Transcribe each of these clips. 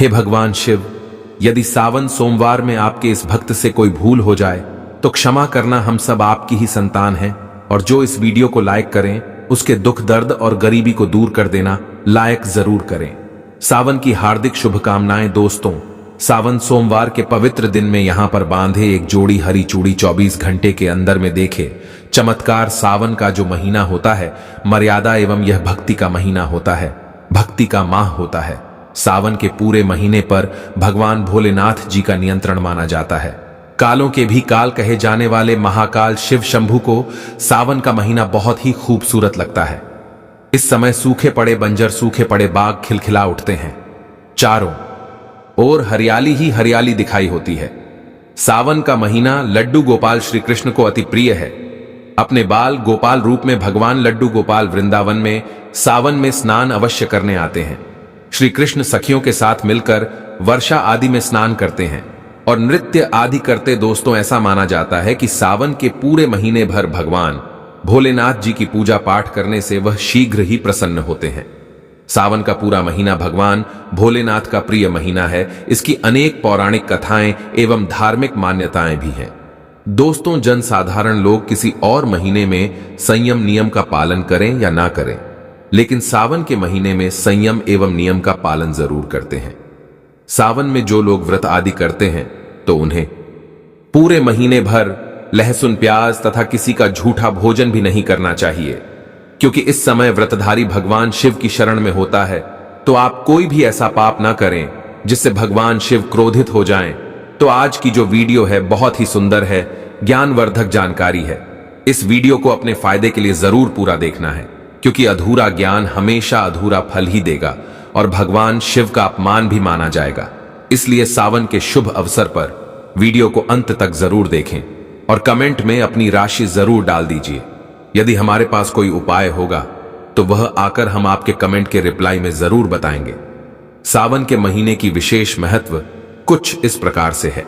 हे भगवान शिव, यदि सावन सोमवार में आपके इस भक्त से कोई भूल हो जाए तो क्षमा करना, हम सब आपकी ही संतान हैं। और जो इस वीडियो को लाइक करें उसके दुख दर्द और गरीबी को दूर कर देना लायक जरूर करें। सावन की हार्दिक शुभकामनाएं दोस्तों। सावन सोमवार के पवित्र दिन में यहां पर बांधे एक जोड़ी हरी चूड़ी 24 घंटे के अंदर में देखे चमत्कार। सावन का जो महीना होता है मर्यादा एवं यह भक्ति का महीना होता है, भक्ति का माह होता है। सावन के पूरे महीने पर भगवान भोलेनाथ जी का नियंत्रण माना जाता है। कालों के भी काल कहे जाने वाले महाकाल शिव शंभू को सावन का महीना बहुत ही खूबसूरत लगता है। इस समय सूखे पड़े बंजर, सूखे पड़े बाग खिलखिला उठते हैं, चारों ओर हरियाली ही हरियाली दिखाई होती है। सावन का महीना लड्डू गोपाल श्री कृष्ण को अति प्रिय है। अपने बाल गोपाल रूप में भगवान लड्डू गोपाल वृंदावन में सावन में स्नान अवश्य करने आते हैं। श्री कृष्ण सखियों के साथ मिलकर वर्षा आदि में स्नान करते हैं और नृत्य आदि करते। दोस्तों, ऐसा माना जाता है कि सावन के पूरे महीने भर भगवान भोलेनाथ जी की पूजा पाठ करने से वह शीघ्र ही प्रसन्न होते हैं। सावन का पूरा महीना भगवान भोलेनाथ का प्रिय महीना है। इसकी अनेक पौराणिक कथाएं एवं धार्मिक मान्यताएं भी हैं। दोस्तों, जनसाधारण लोग किसी और महीने में संयम नियम का पालन करें या ना करें, लेकिन सावन के महीने में संयम एवं नियम का पालन जरूर करते हैं। सावन में जो लोग व्रत आदि करते हैं तो उन्हें पूरे महीने भर लहसुन प्याज तथा किसी का झूठा भोजन भी नहीं करना चाहिए, क्योंकि इस समय व्रतधारी भगवान शिव की शरण में होता है। तो आप कोई भी ऐसा पाप ना करें जिससे भगवान शिव क्रोधित हो जाएं। तो आज की जो वीडियो है बहुत ही सुंदर है, ज्ञानवर्धक जानकारी है। इस वीडियो को अपने फायदे के लिए जरूर पूरा देखना है, क्योंकि अधूरा ज्ञान हमेशा अधूरा फल ही देगा और भगवान शिव का अपमान भी माना जाएगा। इसलिए सावन के शुभ अवसर पर वीडियो को अंत तक जरूर देखें और कमेंट में अपनी राशि जरूर डाल दीजिए। यदि हमारे पास कोई उपाय होगा तो वह आकर हम आपके कमेंट के रिप्लाई में जरूर बताएंगे। सावन के महीने की विशेष महत्व कुछ इस प्रकार से है।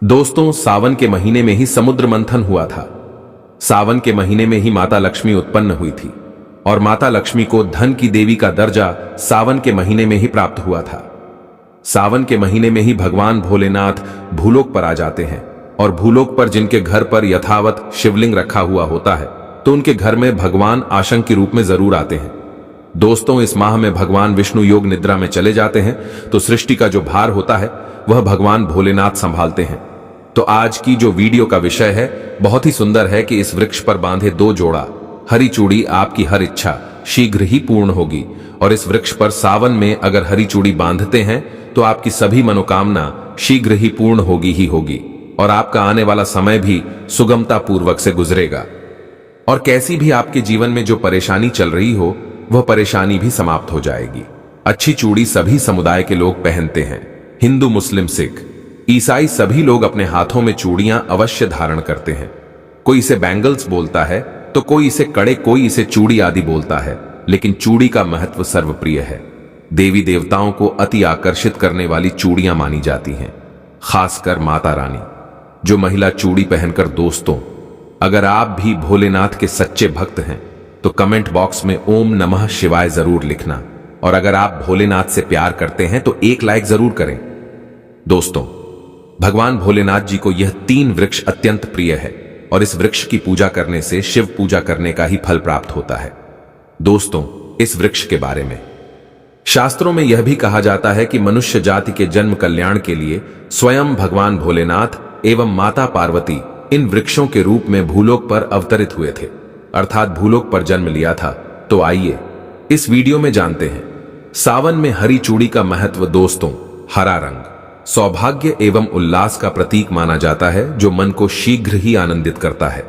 दोस्तों, सावन के महीने में ही समुद्र मंथन हुआ था। सावन के महीने में ही माता लक्ष्मी उत्पन्न हुई थी और माता लक्ष्मी को धन की देवी का दर्जा सावन के महीने में ही प्राप्त हुआ था। सावन के महीने में ही भगवान भोलेनाथ भूलोक पर आ जाते हैं और भूलोक पर जिनके घर पर यथावत शिवलिंग रखा हुआ होता है तो उनके घर में भगवान आशंक के रूप में जरूर आते हैं। दोस्तों, इस माह में भगवान विष्णु योग निद्रा में चले जाते हैं तो सृष्टि का जो भार होता है वह भगवान भोलेनाथ संभालते हैं। तो आज की जो वीडियो का विषय है बहुत ही सुंदर है कि इस वृक्ष पर बांधे 2 जोड़ा हरी चूड़ी आपकी हर इच्छा शीघ्र ही पूर्ण होगी। और इस वृक्ष पर सावन में अगर हरी चूड़ी बांधते हैं तो आपकी सभी मनोकामना शीघ्र ही पूर्ण होगी ही होगी और आपका आने वाला समय भी सुगमता पूर्वक से गुजरेगा। और कैसी भी आपके जीवन में जो परेशानी चल रही हो वह परेशानी भी समाप्त हो जाएगी। अच्छी चूड़ी सभी समुदाय के लोग पहनते हैं। हिंदू, मुस्लिम, सिख, ईसाई सभी लोग अपने हाथों में चूड़ियां अवश्य धारण करते हैं। कोई इसे बैंगल्स बोलता है तो कोई इसे कड़े, कोई इसे चूड़ी आदि बोलता है, लेकिन चूड़ी का महत्व सर्वप्रिय है। देवी देवताओं को अति आकर्षित करने वाली चूड़ियां मानी जाती हैं, खासकर माता रानी। जो महिला चूड़ी पहनकर, दोस्तों, अगर आप भी भोलेनाथ के सच्चे भक्त हैं तो कमेंट बॉक्स में ओम नमः शिवाय जरूर लिखना। और अगर आप भोलेनाथ से प्यार करते हैं तो 1 लाइक जरूर करें। दोस्तों, भगवान भोलेनाथ जी को यह 3 वृक्ष अत्यंत प्रिय है और इस वृक्ष की पूजा करने से शिव पूजा करने का ही फल प्राप्त होता है। दोस्तों, इस वृक्ष के बारे में शास्त्रों में यह भी कहा जाता है कि मनुष्य जाति के जन्म कल्याण के लिए स्वयं भगवान भोलेनाथ एवं माता पार्वती इन वृक्षों के रूप में भूलोक पर अवतरित हुए थे, अर्थात भूलोक पर जन्म लिया था। तो आइए इस वीडियो में जानते हैं सावन में हरी चूड़ी का महत्व। दोस्तों, हरा रंग सौभाग्य एवं उल्लास का प्रतीक माना जाता है, जो मन को शीघ्र ही आनंदित करता है।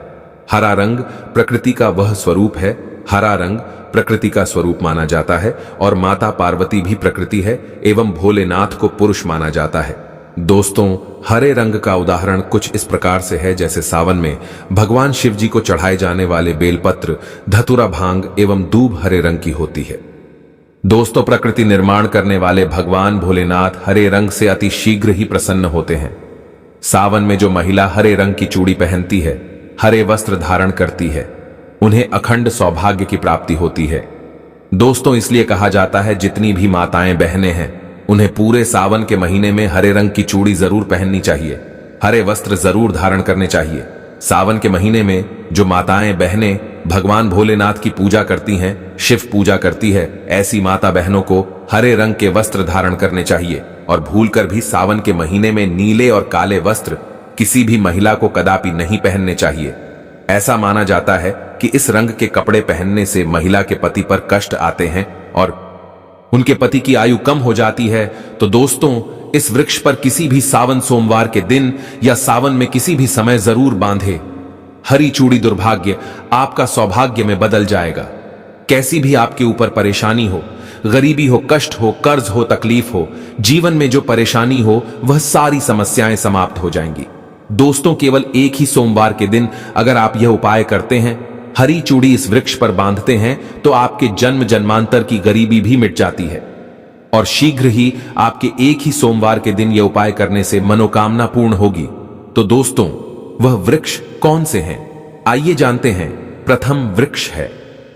हरा रंग प्रकृति का वह स्वरूप है। हरा रंग प्रकृति का स्वरूप माना जाता है और माता पार्वती भी प्रकृति है एवं भोलेनाथ को पुरुष माना जाता है। दोस्तों, हरे रंग का उदाहरण कुछ इस प्रकार से है जैसे सावन में भगवान शिव जी को चढ़ाए जाने वाले बेलपत्र, धतूरा, भांग एवं दूब हरे रंग की होती है। दोस्तों, प्रकृति निर्माण करने वाले भगवान भोलेनाथ हरे रंग से अति शीघ्र ही प्रसन्न होते हैं। सावन में जो महिला हरे रंग की चूड़ी पहनती है, हरे वस्त्र धारण करती है, उन्हें अखंड सौभाग्य की प्राप्ति होती है। दोस्तों, इसलिए कहा जाता है जितनी भी माताएं बहनें हैं उन्हें पूरे सावन के महीने में हरे रंग की चूड़ी जरूर पहननी चाहिए, हरे वस्त्र जरूर धारण करने चाहिए। सावन के महीने में जो माताएं बहनें भगवान भोलेनाथ की पूजा करती हैं, शिव पूजा करती है, ऐसी माता बहनों को हरे रंग के वस्त्र धारण करने चाहिए और भूलकर भी सावन के महीने में नीले और काले वस्त्र किसी भी महिला को कदापि नहीं पहनने चाहिए। ऐसा माना जाता है कि इस रंग के कपड़े पहनने से महिला के पति पर कष्ट आते हैं और उनके पति की आयु कम हो जाती है। तो दोस्तों, इस वृक्ष पर किसी भी सावन सोमवार के दिन या सावन में किसी भी समय जरूर बांधे। हरी चूड़ी दुर्भाग्य आपका सौभाग्य में बदल जाएगा। कैसी भी आपके ऊपर परेशानी हो, गरीबी हो, कष्ट हो, कर्ज हो, तकलीफ हो, जीवन में जो परेशानी हो, वह सारी समस्याएं समाप्त हो जाएंगी। दोस्तों, केवल एक ही सोमवार के दिन अगर आप यह उपाय करते हैं, हरी चूड़ी इस वृक्ष पर बांधते हैं, तो आपके जन्म जन्मांतर की गरीबी भी मिट जाती है और शीघ्र ही आपके एक ही सोमवार के दिन यह उपाय करने से मनोकामना पूर्ण होगी। तो दोस्तों, वह वृक्ष कौन से हैं? आइए जानते हैं। प्रथम वृक्ष है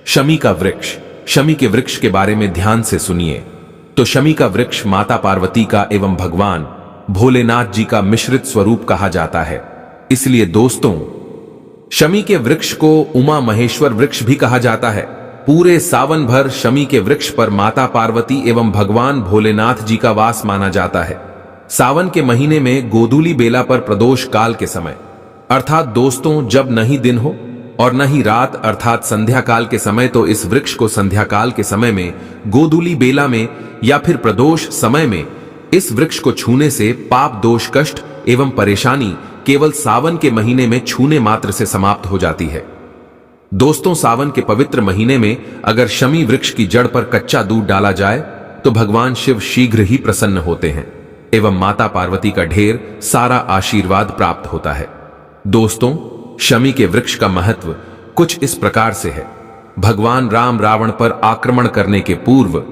शमी का वृक्ष। शमी के वृक्ष के बारे में ध्यान से सुनिए। तो शमी का वृक्ष माता पार्वती का एवं भगवान भोलेनाथ जी का मिश्रित स्वरूप कहा जाता है। इसलिए दोस्तों, शमी के वृक्ष को उमा महेश्वर वृक्ष भी कहा जाता है। पूरे सावन भर शमी के वृक्ष पर माता पार्वती एवं भगवान भोलेनाथ जी का वास माना जाता है। सावन के महीने में गोधूली बेला पर प्रदोष काल के समय, अर्थात दोस्तों जब नहीं दिन हो और न ही रात अर्थात संध्या काल के समय, तो इस वृक्ष को संध्या काल के समय में, गोधूली बेला में या फिर प्रदोष समय में इस वृक्ष को छूने से पाप, दोष, कष्ट एवं परेशानी केवल सावन के महीने में छूने मात्र से समाप्त हो जाती है। दोस्तों, सावन के पवित्र महीने में अगर शमी वृक्ष की जड़ पर कच्चा दूध डाला जाए तो भगवान शिव शीघ्र ही प्रसन्न होते हैं एवं माता पार्वती का ढेर सारा आशीर्वाद प्राप्त होता है। दोस्तों, शमी के वृक्ष का महत्व कुछ इस प्रकार से है। भगवान राम रावण पर आक्रमण करने के पूर्व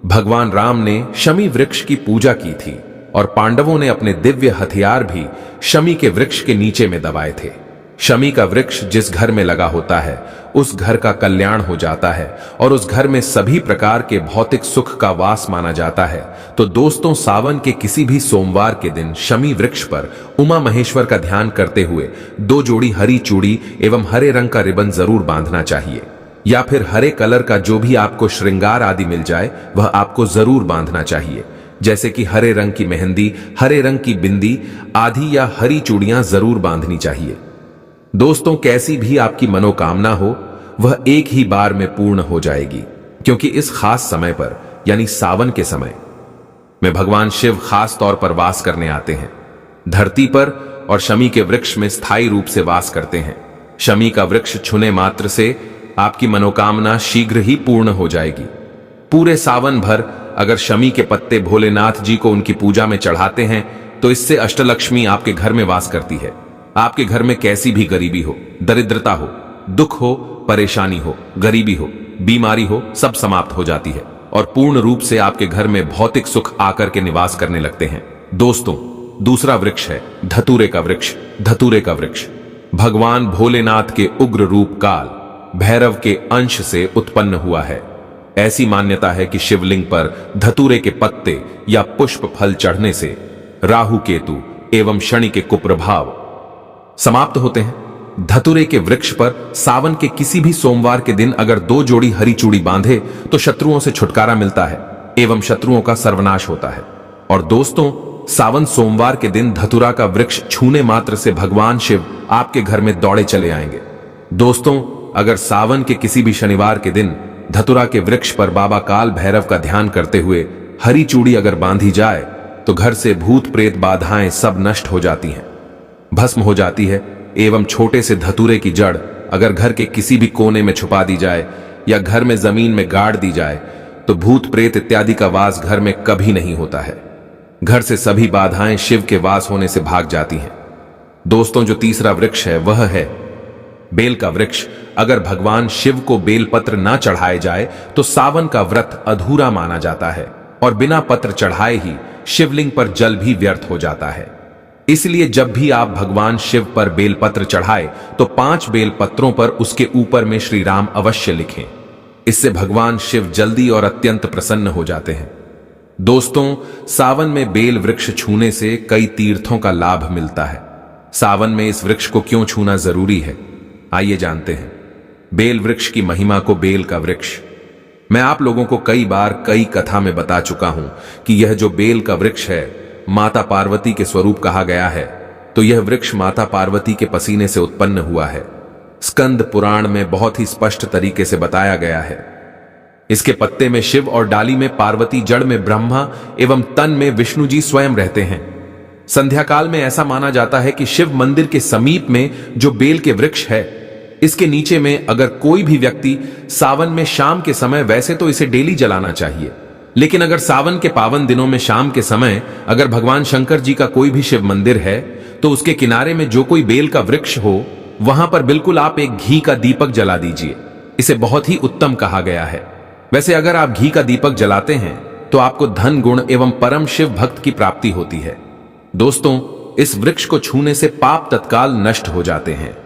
भगवान राम ने शमी वृक्ष की पूजा की थी और पांडवों ने अपने दिव्य हथियार भी शमी के वृक्ष के नीचे में दबाए थे। शमी का वृक्ष जिस घर में लगा होता है उस घर का कल्याण हो जाता है और उस घर में सभी प्रकार के भौतिक सुख का वास माना जाता है। तो दोस्तों, सावन के किसी भी सोमवार के दिन शमी वृक्ष पर उमा महेश्वर का ध्यान करते हुए 2 जोड़ी हरी चूड़ी एवं हरे रंग का रिबन जरूर बांधना चाहिए, या फिर हरे कलर का जो भी आपको श्रृंगार आदि मिल जाए वह आपको जरूर बांधना चाहिए, जैसे कि हरे रंग की मेहंदी, हरे रंग की बिंदी आदि या हरी चूड़ियां जरूर बांधनी चाहिए। दोस्तों, कैसी भी आपकी मनोकामना हो वह एक ही बार में पूर्ण हो जाएगी, क्योंकि इस खास समय पर यानी सावन के समय में भगवान शिव खास तौर पर वास करने आते हैं धरती पर और शमी के वृक्ष में स्थायी रूप से वास करते हैं। शमी का वृक्ष छूने मात्र से आपकी मनोकामना शीघ्र ही पूर्ण हो जाएगी। पूरे सावन भर अगर शमी के पत्ते भोलेनाथ जी को उनकी पूजा में चढ़ाते हैं तो इससे अष्टलक्ष्मी आपके घर में वास करती है। आपके घर में कैसी भी गरीबी हो, दरिद्रता हो, दुख हो, परेशानी हो, गरीबी हो, बीमारी हो, सब समाप्त हो जाती है और पूर्ण रूप से आपके घर में भौतिक सुख आकर के निवास करने लगते हैं। दोस्तों, दूसरा वृक्ष है धतूरे का वृक्ष। धतूरे का वृक्ष भगवान भोलेनाथ के उग्र रूप काल भैरव के अंश से उत्पन्न हुआ है। ऐसी मान्यता है कि शिवलिंग पर धतूरे के पत्ते या पुष्प फल चढ़ने से राहु, केतु एवं शनि के कुप्रभाव समाप्त होते हैं। धतूरे के वृक्ष पर सावन के किसी भी सोमवार के दिन अगर 2 जोड़ी हरी चूड़ी बांधे तो शत्रुओं से छुटकारा मिलता है एवं शत्रुओं का सर्वनाश होता है। और दोस्तों, सावन सोमवार के दिन धतूरा का वृक्ष छूने मात्र से भगवान शिव आपके घर में दौड़े चले आएंगे। दोस्तों, अगर सावन के किसी भी शनिवार के दिन धतूरा के वृक्ष पर बाबा काल भैरव का ध्यान करते हुए हरी चूड़ी अगर बांधी जाए तो घर से भूत प्रेत बाधाएं सब नष्ट हो जाती हैं, भस्म हो जाती है एवं छोटे से धतूरे की जड़ अगर घर के किसी भी कोने में छुपा दी जाए या घर में जमीन में गाड़ दी जाए तो भूत प्रेत इत्यादि का वास घर में कभी नहीं होता है। घर से सभी बाधाएं शिव के वास होने से भाग जाती हैं। दोस्तों, जो तीसरा वृक्ष है वह है बेल का वृक्ष। अगर भगवान शिव को बेलपत्र ना चढ़ाए जाए तो सावन का व्रत अधूरा माना जाता है और बिना पत्र चढ़ाए ही शिवलिंग पर जल भी व्यर्थ हो जाता है। इसलिए जब भी आप भगवान शिव पर बेलपत्र चढ़ाए तो 5 बेलपत्रों पर उसके ऊपर में श्री राम अवश्य लिखें। इससे भगवान शिव जल्दी और अत्यंत प्रसन्न हो जाते हैं। दोस्तों, सावन में बेल वृक्ष छूने से कई तीर्थों का लाभ मिलता है। सावन में इस वृक्ष को क्यों छूना जरूरी है, आइए जानते हैं। बेल वृक्ष की महिमा को बेल का वृक्ष। मैं आप लोगों को कई बार कई कथा में बता चुका हूं कि यह जो बेल का वृक्ष है, माता पार्वती के स्वरूप कहा गया है। तो यह वृक्ष माता पार्वती के पसीने से उत्पन्न हुआ है। स्कंद पुराण में बहुत ही स्पष्ट तरीके से बताया गया है। इसके पत्ते में शिव और डाली में पार्वती, जड़ में ब्रह्मा एवं तन में विष्णु जी स्वयं रहते हैं। संध्या काल में ऐसा माना जाता है कि शिव मंदिर के समीप में जो बेल के वृक्ष है, इसके नीचे में अगर कोई भी व्यक्ति सावन में शाम के समय, वैसे तो इसे डेली जलाना चाहिए, लेकिन अगर सावन के पावन दिनों में शाम के समय अगर भगवान शंकर जी का कोई भी शिव मंदिर है, तो उसके किनारे में जो कोई बेल का वृक्ष हो, वहां पर बिल्कुल आप एक घी का दीपक जला दीजिए। इसे बहुत ही उत्तम कहा गया है। वैसे अगर आप घी का दीपक जलाते हैं तो आपको धन गुण एवं परम शिव भक्त की प्राप्ति होती है। दोस्तों, इस वृक्ष को छूने से पाप तत्काल नष्ट हो जाते हैं।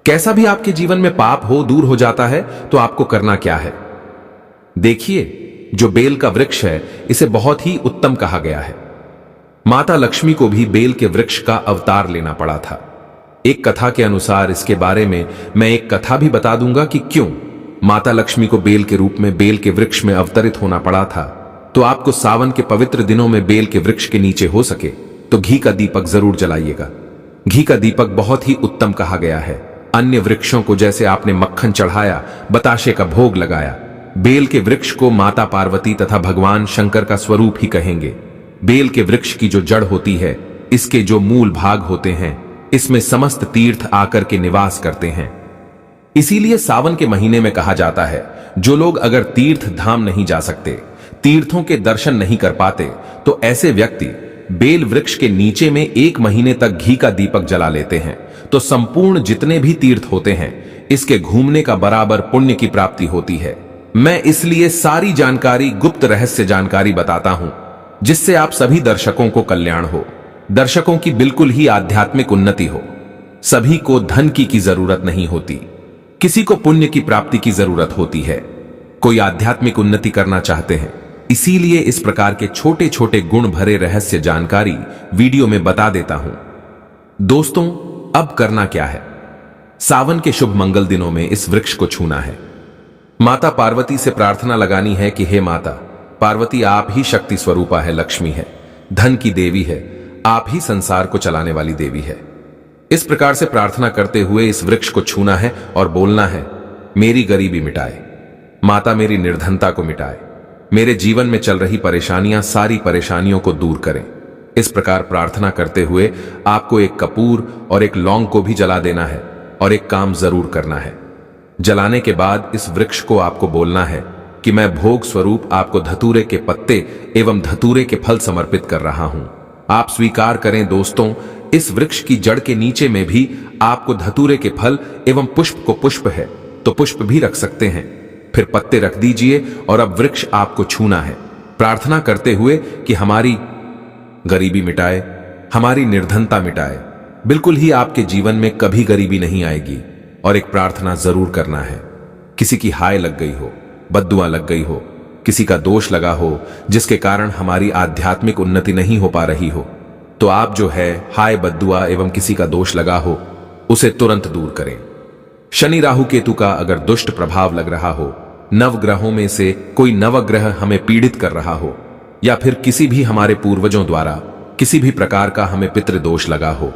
कैसा भी आपके जीवन में पाप हो, दूर हो जाता है। तो आपको करना क्या है, देखिए, जो बेल का वृक्ष है, इसे बहुत ही उत्तम कहा गया है। माता लक्ष्मी को भी बेल के वृक्ष का अवतार लेना पड़ा था। एक कथा के अनुसार इसके बारे में मैं एक कथा भी बता दूंगा कि क्यों माता लक्ष्मी को बेल के रूप में बेल के वृक्ष में अवतरित होना पड़ा था। तो आपको सावन के पवित्र दिनों में बेल के वृक्ष के नीचे हो सके तो घी का दीपक जरूर जलाइएगा। घी का दीपक बहुत ही उत्तम कहा गया है। अन्य वृक्षों को जैसे आपने मक्खन चढ़ाया, बताशे का भोग लगाया, बेल के वृक्ष को माता पार्वती तथा भगवान शंकर का स्वरूप ही कहेंगे। बेल के वृक्ष की जो जड़ होती है, इसके जो मूल भाग होते हैं, इसमें समस्त तीर्थ आकर के निवास करते हैं। इसीलिए सावन के महीने में कहा जाता है, जो लोग अगर तीर्थ धाम नहीं जा सकते, तीर्थों के दर्शन नहीं कर पाते, तो ऐसे व्यक्ति बेल वृक्ष के नीचे में 1 महीने तक घी का दीपक जला लेते हैं, तो संपूर्ण जितने भी तीर्थ होते हैं, इसके घूमने का बराबर पुण्य की प्राप्ति होती है। मैं इसलिए सारी जानकारी, गुप्त रहस्य जानकारी बताता हूं, जिससे आप सभी दर्शकों को कल्याण हो, दर्शकों की बिल्कुल ही आध्यात्मिक उन्नति हो। सभी को धन की जरूरत नहीं होती, किसी को पुण्य की प्राप्ति की जरूरत होती है। कोई आध्यात्मिक उन्नति करना चाहते हैं, इसीलिए इस प्रकार के छोटे छोटे गुण भरे रहस्य जानकारी वीडियो में बता देता हूं। दोस्तों, अब करना क्या है, सावन के शुभ मंगल दिनों में इस वृक्ष को छूना है। माता पार्वती से प्रार्थना लगानी है कि हे माता पार्वती, आप ही शक्ति स्वरूपा है, लक्ष्मी है, धन की देवी है, आप ही संसार को चलाने वाली देवी है। इस प्रकार से प्रार्थना करते हुए इस वृक्ष को छूना है और बोलना है, मेरी गरीबी मिटाए माता, मेरी निर्धनता को मिटाए, मेरे जीवन में चल रही परेशानियां, सारी परेशानियों को दूर करें। इस प्रकार प्रार्थना करते हुए आपको एक कपूर और एक लौंग को भी जला देना है और एक काम जरूर करना है। जलाने के बाद इस वृक्ष को आपको बोलना है कि मैं भोग स्वरूप आपको धतूरे के पत्ते एवं धतूरे के फल समर्पित कर रहा हूं, आप स्वीकार करें। दोस्तों, इस वृक्ष की जड़ के नीचे में भी आपको धतूरे के फल एवं पुष्प को, पुष्प है तो पुष्प भी रख सकते हैं, फिर पत्ते रख दीजिए और अब वृक्ष आपको छूना है, प्रार्थना करते हुए कि हमारी गरीबी मिटाए, हमारी निर्धनता मिटाए, बिल्कुल ही आपके जीवन में कभी गरीबी नहीं आएगी। और एक प्रार्थना जरूर करना है, किसी की हाय लग गई हो, बद्दुआ लग गई हो, किसी का दोष लगा हो, जिसके कारण हमारी आध्यात्मिक उन्नति नहीं हो पा रही हो, तो आप जो है हाय बद्दुआ एवं किसी का दोष लगा हो, उसे तुरंत दूर करें। शनि राहु केतु का अगर दुष्ट प्रभाव लग रहा हो, नवग्रहों में से कोई नवग्रह हमें पीड़ित कर रहा हो, या फिर किसी भी हमारे पूर्वजों द्वारा किसी भी प्रकार का हमें पितृदोष लगा हो,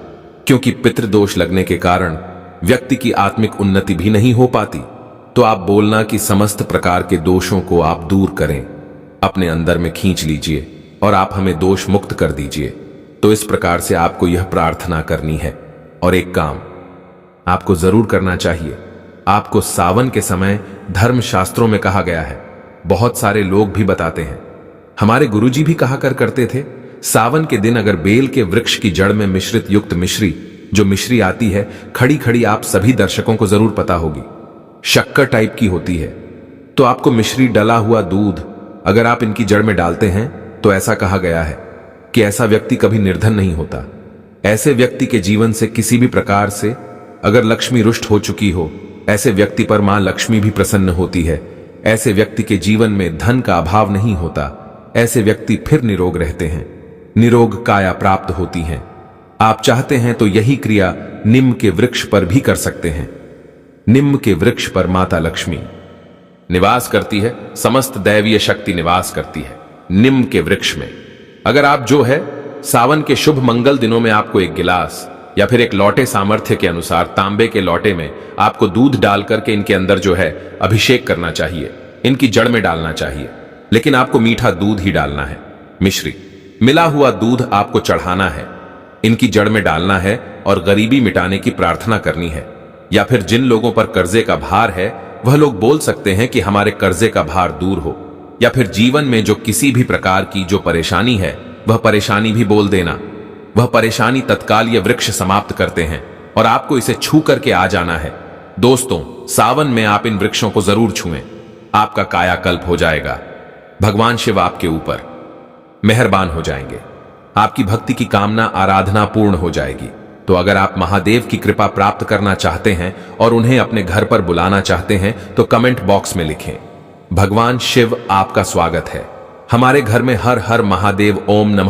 क्योंकि पितृदोष लगने के कारण व्यक्ति की आत्मिक उन्नति भी नहीं हो पाती, तो आप बोलना कि समस्त प्रकार के दोषों को आप दूर करें, अपने अंदर में खींच लीजिए और आप हमें दोष मुक्त कर दीजिए। तो इस प्रकार से आपको यह प्रार्थना करनी है। और एक काम आपको जरूर करना चाहिए, आपको सावन के समय धर्म शास्त्रों में कहा गया है, बहुत सारे लोग भी बताते हैं, हमारे गुरुजी भी कहा करते थे, सावन के दिन अगर बेल के वृक्ष की जड़ में मिश्रित युक्त मिश्री, जो मिश्री आती है खड़ी खड़ी, आप सभी दर्शकों को जरूर पता होगी, शक्कर टाइप की होती है, तो आपको मिश्री डला हुआ दूध अगर आप इनकी जड़ में डालते हैं, तो ऐसा कहा गया है कि ऐसा व्यक्ति कभी निर्धन नहीं होता। ऐसे व्यक्ति के जीवन से किसी भी प्रकार से अगर लक्ष्मी रुष्ट हो चुकी हो, ऐसे व्यक्ति पर मां लक्ष्मी भी प्रसन्न होती है, ऐसे व्यक्ति के जीवन में धन का अभाव नहीं होता, ऐसे व्यक्ति फिर निरोग रहते हैं, निरोग काया प्राप्त होती हैं। आप चाहते हैं तो यही क्रिया निम्न के वृक्ष पर भी कर सकते हैं। निम्न के वृक्ष पर माता लक्ष्मी निवास करती है, समस्त दैवीय शक्ति निवास करती है निम्न के वृक्ष में। अगर आप जो है सावन के शुभ मंगल दिनों में आपको एक गिलास या फिर एक लोटे सामर्थ्य के अनुसार तांबे के लोटे में आपको दूध डाल करके इनके अंदर जो है अभिषेक करना चाहिए, इनकी जड़ में डालना चाहिए, लेकिन आपको मीठा दूध ही डालना है। मिश्री मिला हुआ दूध आपको चढ़ाना है, इनकी जड़ में डालना है और गरीबी मिटाने की प्रार्थना करनी है। या फिर जिन लोगों पर कर्जे का भार है वह लोग बोल सकते हैं कि हमारे कर्जे का भार दूर हो, या फिर जीवन में जो किसी भी प्रकार की जो परेशानी है वह परेशानी भी बोल देना। वह परेशानी तत्काल ये वृक्ष समाप्त करते हैं और आपको इसे छू करके आ जाना है। दोस्तों, सावन में आप इन वृक्षों को जरूर छुएं, आपका कायाकल्प हो जाएगा। भगवान शिव आपके ऊपर मेहरबान हो जाएंगे, आपकी भक्ति की कामना आराधना पूर्ण हो जाएगी। तो अगर आप महादेव की कृपा प्राप्त करना चाहते हैं और उन्हें अपने घर पर बुलाना चाहते हैं तो कमेंट बॉक्स में लिखें, भगवान शिव आपका स्वागत है। हमारे घर में हर हर महादेव, ओम नमः